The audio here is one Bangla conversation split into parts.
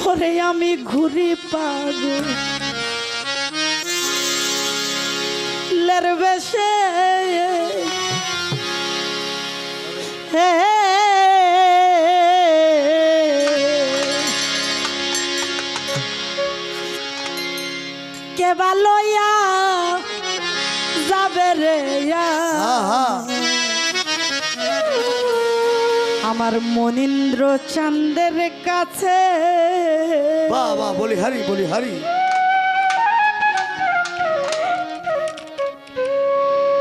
ওরে আমি ঘুরি পাগল লের বেশে হে কে ভালোয়া যাবে রে আমার মনীন্দ্র চাঁদের কাছে বাবা বলি হারি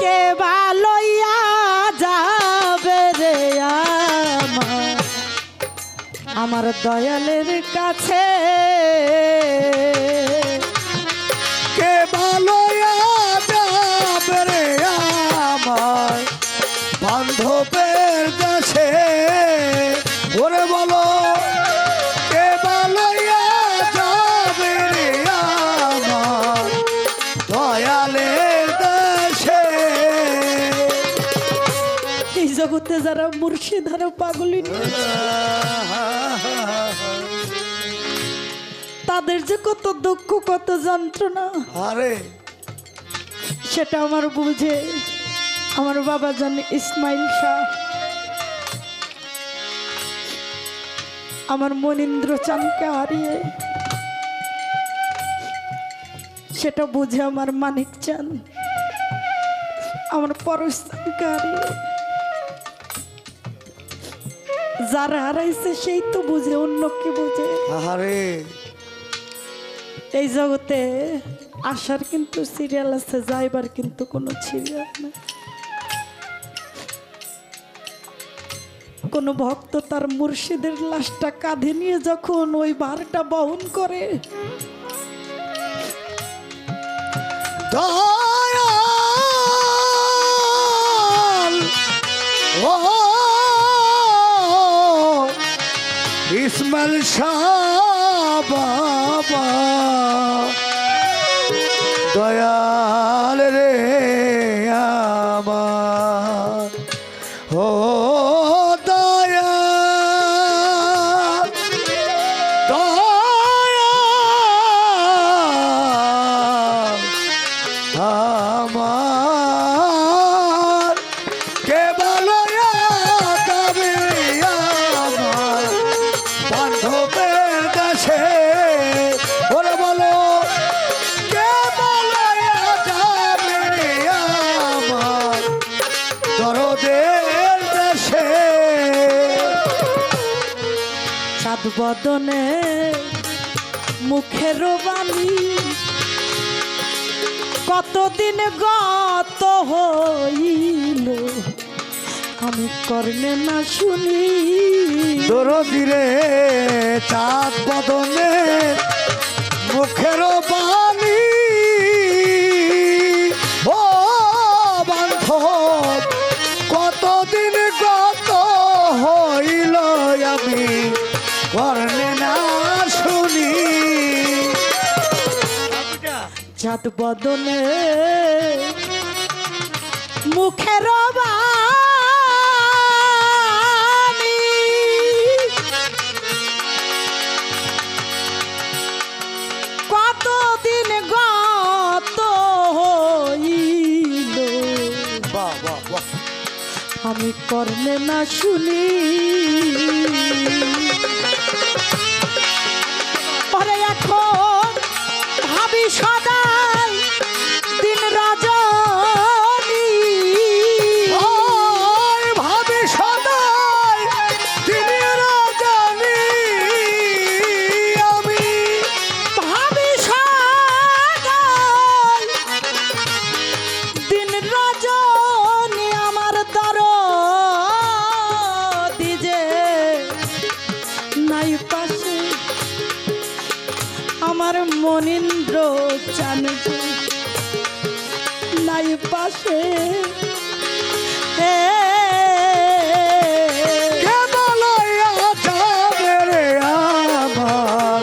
কে ভালোয়া যাবে রে আমার দয়ালের কাছে কে ভালোয়া যাবে রে আমার বান্ধবের কাছে ওরে বলো কে ভালোয়া যাবে রে আমার দয়ালের কাছে এই জগতে যারা মুর্শিদ আর পাগলি তাদের যে কত দুঃখ কত যন্ত্রণা আরে সেটা আমার বুঝে আমার বাবা জান ইসমাইল শাহ আমার মনীন্দ্র চাঁদকে হারিয়ে সেটা বুঝে আমার মানিক চাঁদ আমার পরশ চাঁদকে হারিয়ে যারা হারাইছে সেই তো বুঝে অন্য কি বুঝে আরে এই জগতে আসার কিন্তু সিরিয়াল আছে যাইবার কিন্তু কোনো সিরিয়াল না কোন ভক্ত তার মুর্শিদের লাশটা কাঁধে নিয়ে যখন ওই ভারটা বহন করে দয়াল ও ইসমাইল শাহ বাবা দয়াল রে আমার ও দয়াল দয়াল আমার কে ভালোয়া যাবে আমার বান্ধবের কাছে ওরে বলো কে ভালোয়া যাবে আমার দরদের দেশে চাঁদ বদনে মুখের বাণী কতদিন গত হইল আমি কর্ণে না শুনি দরদিরে চাঁদ বদনে মুখের বাণী ও বান্ধব কতদিন গত হইল আমি কর্ণে না শুনি চাঁদ বদনে মুখের বাণী কতদিন গত হইল বাহ বাহ বাহ আমি কর্ণে না শুনি পরে এখন ভাবি সদাই দিন রজনী ভাবি সদাই দিন রজনী আমি ভাবি সদাই দিন রজনী আমার দরদি যে নাই পাশে আমার মনীন্দ্র চাঁদ নাই পাশে হে কে ভালোয়া যাবে রে আমার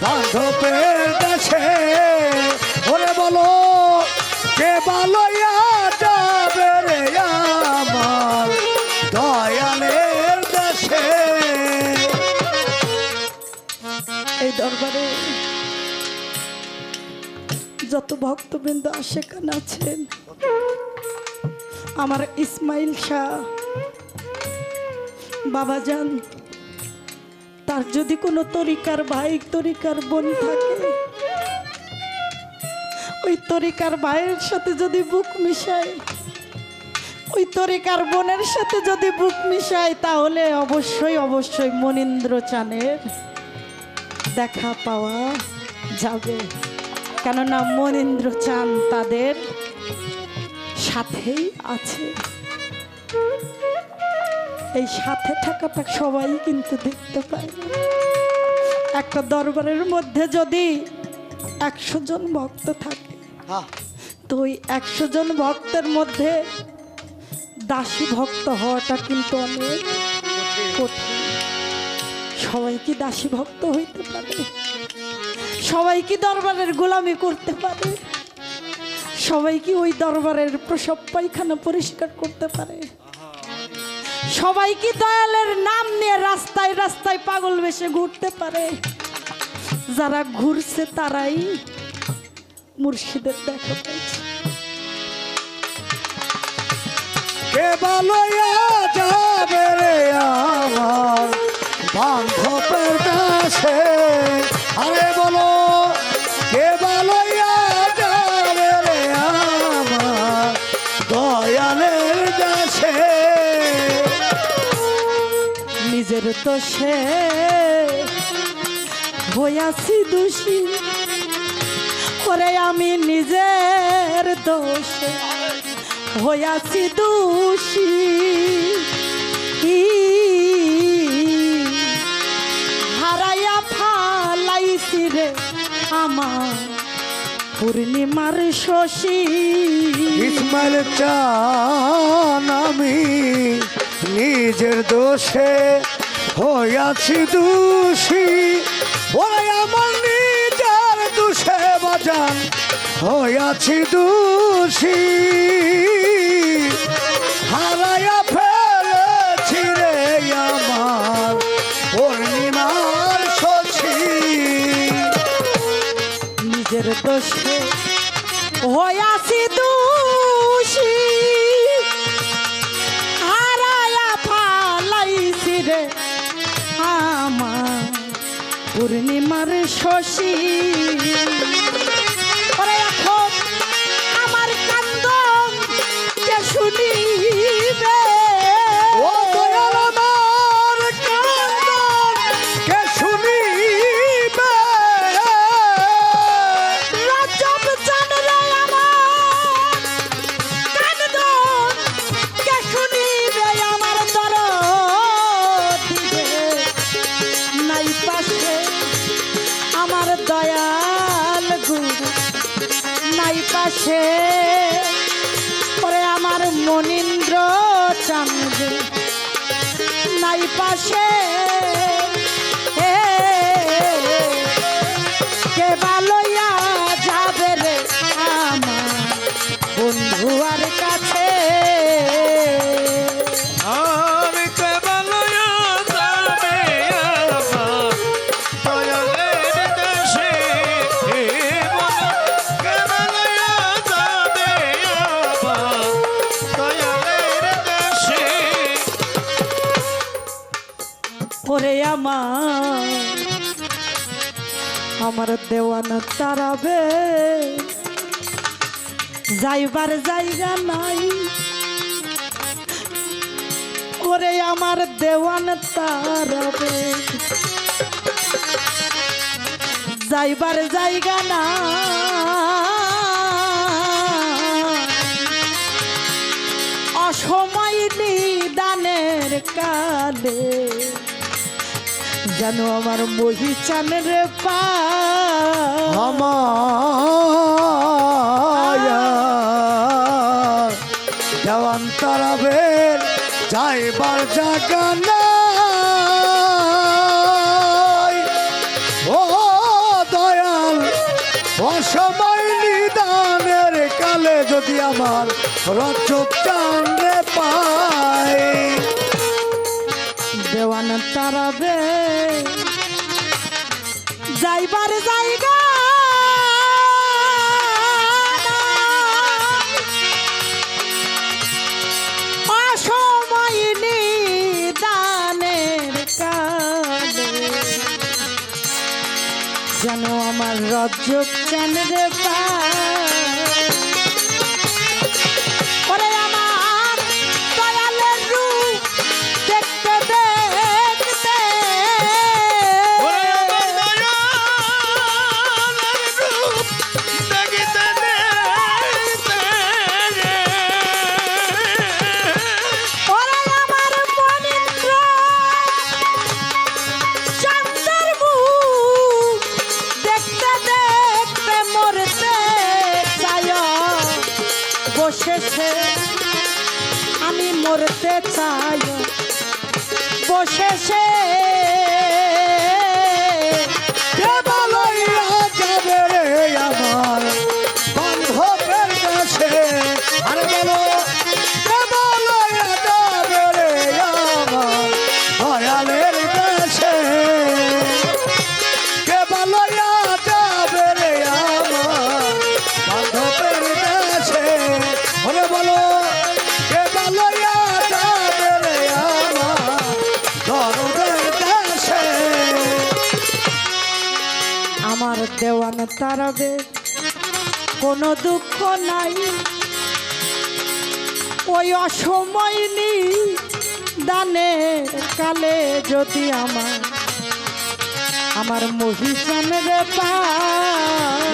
বান্ধবের কাছে ওরে বলো কে ভালোয়া যাবে রে আমার দয়ালের দেশে এই দরবারে যত ভক্তবৃন্দ সেখানে আছেন, আমার ইসমাইল শাহ বাবাজান, তার যদি কোনো তরিকার ভাই তরিকার বোন থাকে, ওই তরিকার ভাইয়ের সাথে যদি বুক মিশায়, ওই তরিকার বোনের সাথে যদি বুক মিশায়, তাহলে অবশ্যই অবশ্যই মনীন্দ্র চানের দেখা পাওয়া যাবে। কেননা মনীন্দ্র চান তাদের সাথেই আছে। এই সাথে থাকাটা সবাই কিন্তু দেখতে পায় না। একটা দরবারের মধ্যে যদি 100 জন ভক্ত থাকে, তো ওই 100 জন ভক্তের মধ্যে দাসী ভক্ত হওয়াটা কিন্তু অনেক কঠিন। সবাই কি দাসী ভক্ত হইতে পারে? সবাই কি দরবারের গোলামি করতে পারে? সবাই কি ওই দরবারের প্রসব পায়খানা পরিষ্কার করতে পারে? সবাই কি দয়ালের নাম নিয়ে রাস্তায় রাস্তায় পাগল বেশে ঘুরতে পারে? যারা ঘুরছে তারাই মুর্শিদের দেখা পেয়েছে। কে বলয়া যাবে রে আমার বান্ধবের কাছে, আরে বলো কে বলয়া যাবে রে আমার দয়ালের কাছে। নিজের তো সে হইয়াছি দোষী, করে আমি নিজের দোষে হইয়াছি দোষী। হারাইয়া ফালাইছি রে আমার পূর্ণিমার শশী। ইসমাইল চান আমি নিজের দোষে হইয়াছি দোষী, ওরে আমার নিজের দোষে বাজান হইয়াছি দোষী। হারাইয়া ফেলেছি রে আমার পূর্ণিমার শশী। নিজের দোষে হইয়াছি দোষী, হারাইয়া ফালাইছি রে আমার পূর্ণিমার শশী। ওরে এখন আমার কান্দন কে শুনিবে? ও দয়াল আমার কান্দন কে শুনিবে? রজব চান রে আমার কান্দন কে শুনিবে? আমার দরদ দিবে নাই পাশে আমার দয়াল গুরু নাই পাশে। পরে আমার মনীন্দ্র চাঁদে নাই পাশে। কে বালইয়া যাবে রে আমার বন্ধু আর কাছে? আমি কেবলয়া যাবে আমার দয়ালের দেশে, কেবলয়া যাবে আমার দয়ালের দেশে। ওরে আমার দেওয়ানা তারাবে যাইবার জায়গা নাই। ওরে আমার দেওয়ান তারাবে যাইবার জায়গা না। অসময় নিদানের কালে যেন আমার মহি চানের পা আমার দেওয়ান তারাবের যাইবার জায়গা নাই। ও দয়াল অসময় নিদানের কালে যদি আমার রজব চাঁদে পাই, দেওয়ান তারাবে যাইবার জায়গা অসময় নিদানের কালে যেন আমার রাজ্য কেন রে ওরে আমার দয়ালের রূপ দেখতে দেখতে ওরে আমার দয়ালের রূপ দেখিতে দেখিতে রে। ওরে আমার মনীন্দ্র চন্দ্রের মুখ দেখতে দেখতে মরতে চায় বসেছে আমি মরতে চাই বসেছে কে বলইয়া যাবে রে আমার বান্ধবের কাছে আরে বলো কে বলইয়া যাবে রে আমার দয়ালের কাছে কে বলইয়া যাবে রে আমার বান্ধবের কাছে ওরে বলো কে বলইয়া যাবে রে আমার দরদের কাছে আমার দেওয়ান তারাবে কোনো দুঃখ নাই ওই অসময় নি দানের কালে যদি আমার মহিষানের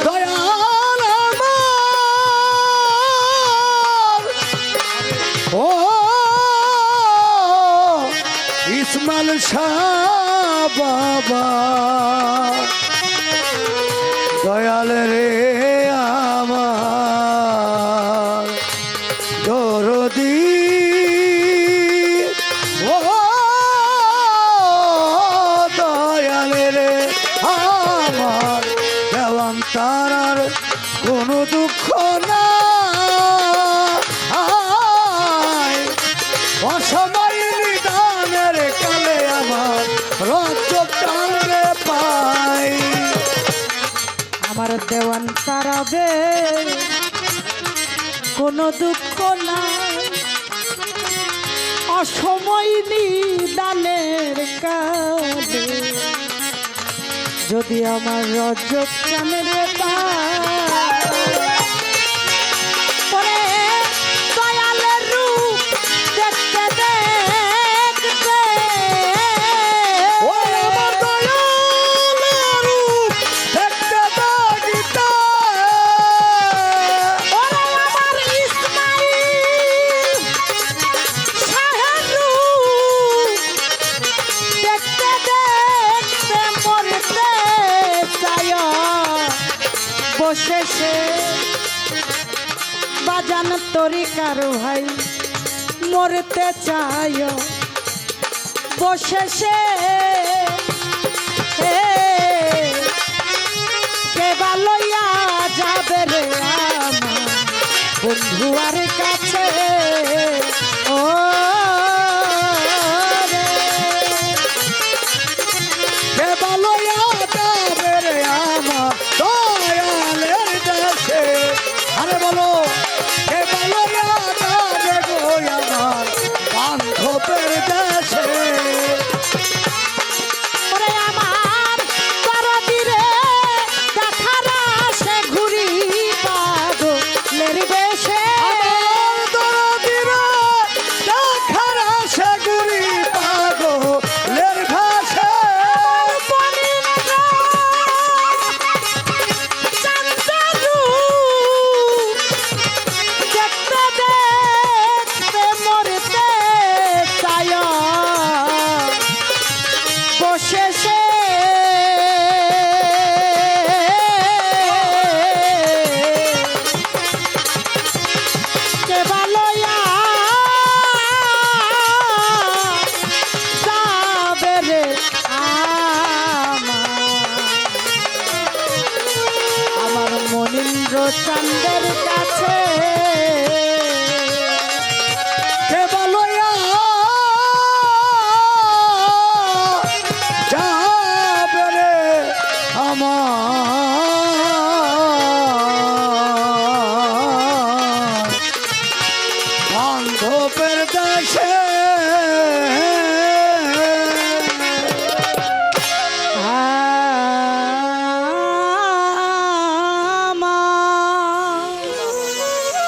দয়াল আমার ও ইসমাইল শাহ বাবা দয়াল রে আমার দরদি ও দয়াল রে আমার দেওয়ান তারার কোনো দুঃখ না অসময় নিদানের কালে আমার রক্ত টানলে পাই আমার দেওয়ান তারাবে কোনো দুঃখ নাই অসময় নিদানের কালে যদি আমার রজব চানের পরে দয়ালের রূপ দেখতে দেখতে ও আমার দয়ালের রূপ দেখতে দেখিতে ওরে আমার ইসমাইল শাহের রূপ দেখতে দেখতে মরতে চায় বসেছে বাজান তরিকার ভাই মরতে চায় বসেছে কে লইয়া যাবে রে আমার বন্ধুয়ার কাছে ও রে। কে বলইয়া যাবে রে আমার দয়ালের কাছে আরে বলো কে বলইয়া যাবে গো আমার বান্ধবের কাছে ওরে আমার দরদিরে দেখার আসে ঘুরি পাগলের বেশে আমার দরদিরা দেখার আশা গুরি পাগলের ভাষা মনীন্দ্র চন্দ্রের রূপ দেখতে দেখতে মরতে চায় বসেছে কে লইয়া যাবে রে আমার মনীন্দ্র চন্দ্রের কাছে